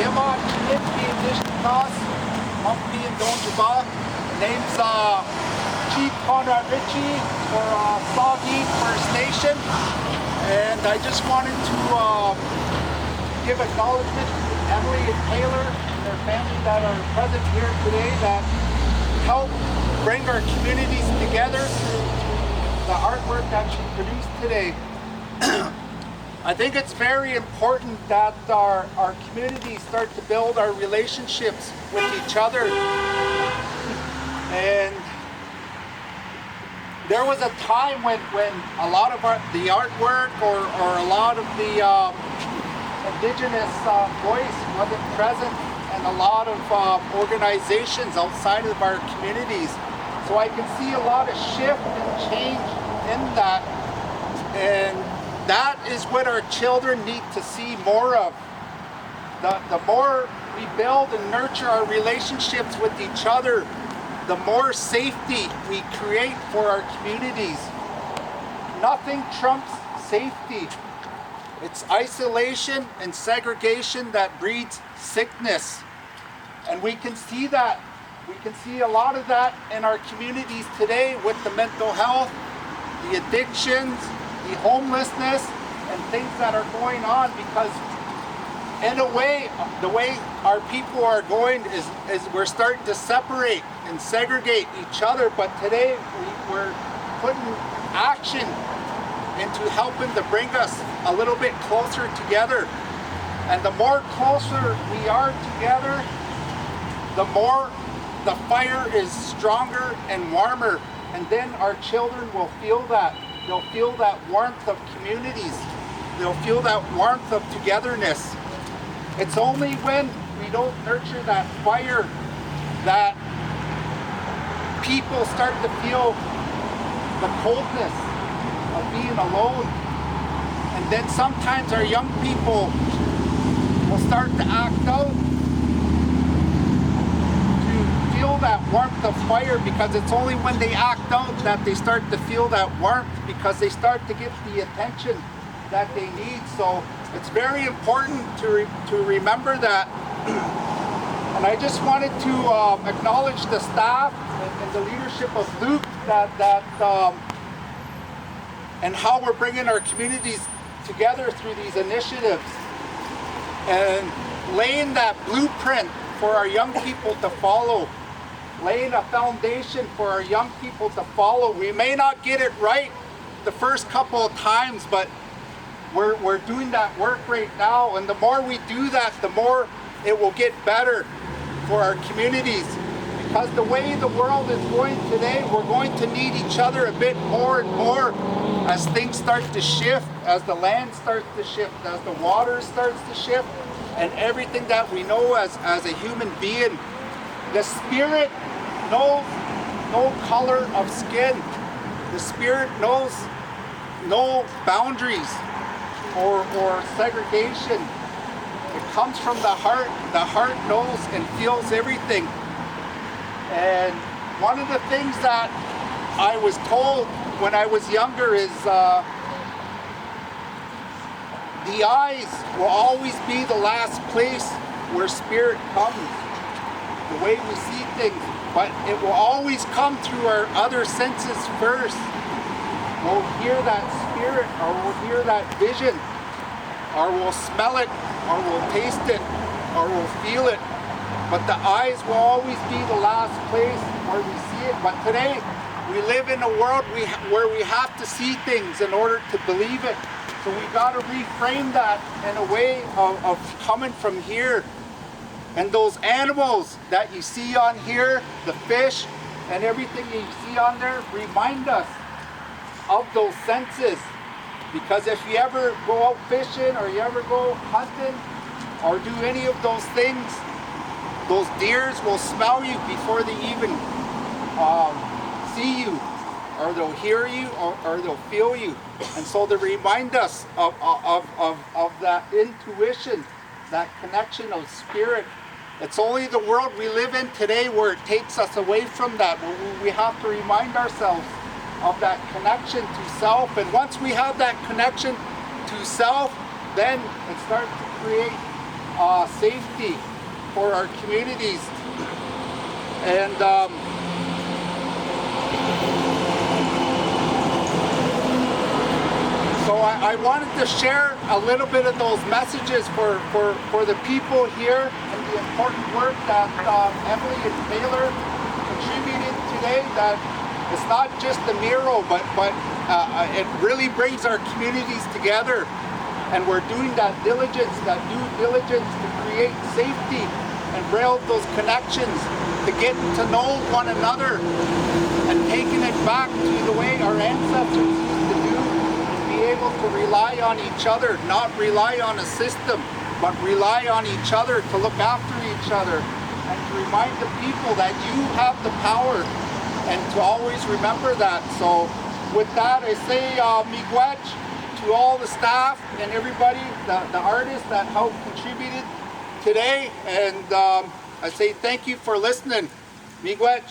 Yema, Chinitki, Nishkas, Mumpy, and Donjaba. Name's Chief Conrad Ritchie for Saugeen First Nation. And I just wanted to give acknowledgement to Emily and Taylor and their family that are present here today that help bring our communities together through the artwork that she produced today. I think it's very important that our communities start to build our relationships with each other. And there was a time when a lot of the artwork or a lot of the indigenous voice wasn't present, and a lot of organizations outside of our communities. So I can see a lot of shift and change in that, and that is what our children need to see more of. The more we build and nurture our relationships with each other, the more safety we create for our communities. Nothing trumps safety. It's isolation and segregation that breeds sickness. And we can see that. We can see a lot of that in our communities today with the mental health, the addictions, the homelessness, and things that are going on, because in a way, the way our people are going is we're starting to separate and segregate each other, but today we're putting action into helping to bring us a little bit closer together. And the more closer we are together, the more the fire is stronger and warmer, and then our children will feel that. They'll feel that warmth of communities. They'll feel that warmth of togetherness. It's only when we don't nurture that fire that people start to feel the coldness of being alone. And then sometimes our young people will start to act out to feel that warmth of fire, because it's only when they act out that they start to feel that warmth, because they start to get the attention that they need. So it's very important to remember that. And I just wanted to acknowledge the staff and the leadership of Luke and how we're bringing our communities together through these initiatives and laying that blueprint for our young people to follow, laying a foundation for our young people to follow. We may not get it right the first couple of times, but we're doing that work right now, and the more we do that, the more it will get better for our communities. Because the way the world is going today, we're going to need each other a bit more and more as things start to shift, as the land starts to shift, as the water starts to shift, and everything that we know as a human being. The spirit knows no color of skin. The spirit knows no boundaries or segregation. It comes from the heart. The heart knows and feels everything. And one of the things that I was told when I was younger is the eyes will always be the last place where spirit comes, the way we see things, but it will always come through our other senses first. We'll hear that spirit, or we'll hear that vision, or we'll smell it, or we'll taste it, or we'll feel it. But the eyes will always be the last place where we see it. But today, we live in a world where we have to see things in order to believe it. So we got to reframe that in a way of coming from here. And those animals that you see on here, the fish and everything you see on there, remind us of those senses. Because if you ever go out fishing, or you ever go hunting, or do any of those things, those deers will smell you before they even see you, or they'll hear you, or they'll feel you. And so they remind us of that intuition, that connection of spirit. It's only the world we live in today where it takes us away from that. We have to remind ourselves of that connection to self. And once we have that connection to self, then it starts to create safety for our communities. And so I wanted to share a little bit of those messages for the people here and the important work that Emily and Taylor contributed today. That it's not just the mural, but it really brings our communities together. And we're doing that diligence, that due diligence to create safety and build those connections, to get to know one another, and taking it back to the way our ancestors used to do, and be able to rely on each other, not rely on a system, but rely on each other to look after each other, and to remind the people that you have the power, and to always remember that. So with that, I say miigwech to all the staff and everybody, the artists that helped contributed today, and I say thank you for listening. Miigwech.